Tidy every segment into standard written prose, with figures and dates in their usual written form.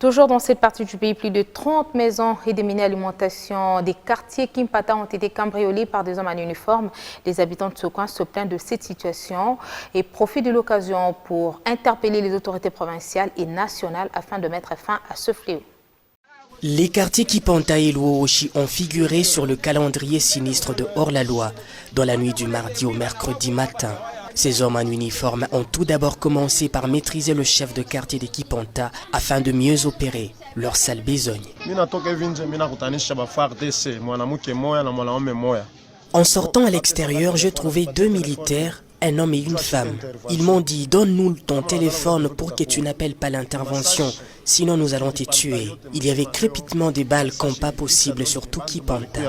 Toujours dans cette partie du pays, plus de 30 maisons et des mini-alimentations des quartiers Kimpata ont été cambriolées par des hommes en uniforme. Les habitants de ce coin se plaignent de cette situation et profitent de l'occasion pour interpeller les autorités provinciales et nationales afin de mettre fin à ce fléau. Les quartiers Kimpata et Luochi ont figuré sur le calendrier sinistre de hors-la-loi dans la nuit du mardi au mercredi matin. Ces hommes en uniforme ont tout d'abord commencé par maîtriser le chef de quartier de Kimpata afin de mieux opérer leur sale besogne. En sortant à l'extérieur, j'ai trouvé 2 militaires, un homme et une femme. Ils m'ont dit « Donne-nous ton téléphone pour que tu n'appelles pas l'intervention, sinon nous allons te tuer ». Il y avait crépitement des balles comme pas possible sur tout Kimpata.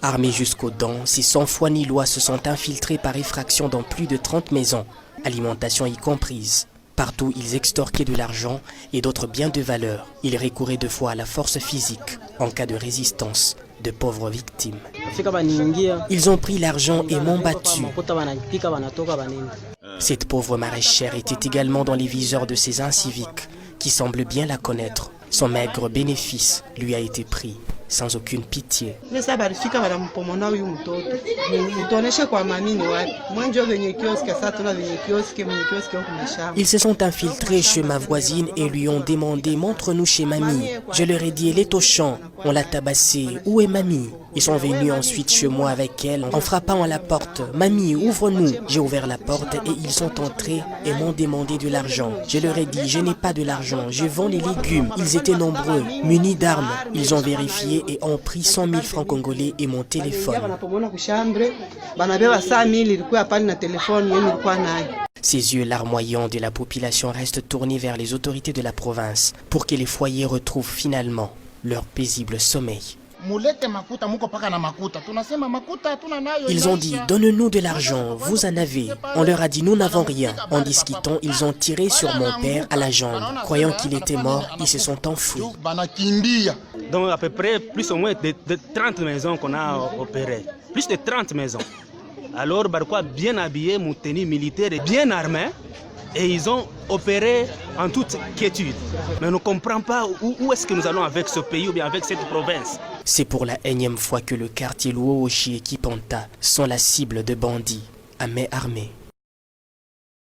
Armés jusqu'aux dents, ces sans-foi ni loi se sont infiltrés par effraction dans plus de 30 maisons, alimentation y comprise. Partout, ils extorquaient de l'argent et d'autres biens de valeur. Ils recouraient 2 fois à la force physique en cas de résistance de pauvres victimes. Ils ont pris l'argent et m'ont battu. Cette pauvre maraîchère était également dans les viseurs de ces inciviques qui semblent bien la connaître. Son maigre bénéfice lui a été pris sans aucune pitié. Ils se sont infiltrés chez ma voisine et lui ont demandé « Montre-nous chez mamie ». Je leur ai dit « Elle est au champ ». On l'a tabassée. « Où est mamie ?» Ils sont venus ensuite chez moi avec elle en frappant à la porte. « Mamie, ouvre-nous ». J'ai ouvert la porte et ils sont entrés et m'ont demandé de l'argent. Je leur ai dit « Je n'ai pas de l'argent, je vends les légumes ». Ils étaient nombreux, munis d'armes. Ils ont vérifié et ont pris 100 000 francs congolais et mon téléphone. Ces yeux larmoyants de la population restent tournés vers les autorités de la province pour que les foyers retrouvent finalement leur paisible sommeil. Ils ont dit « Donne-nous de l'argent, vous en avez ». On leur a dit « Nous n'avons rien ». En discutant, ils ont tiré sur mon père à la jambe. Croyant qu'il était mort, ils se sont enfuis. Donc à peu près plus ou moins de 30 maisons qu'on a opérées. Plus de 30 maisons. Alors Barquois bien habillé, mon tenue militaire et bien armé. Et ils ont opéré en toute quiétude. Mais on ne comprend pas où est-ce que nous allons avec ce pays ou bien avec cette province. C'est pour la énième fois que le quartier Luochi et Kimpata sont la cible de bandits à main armée.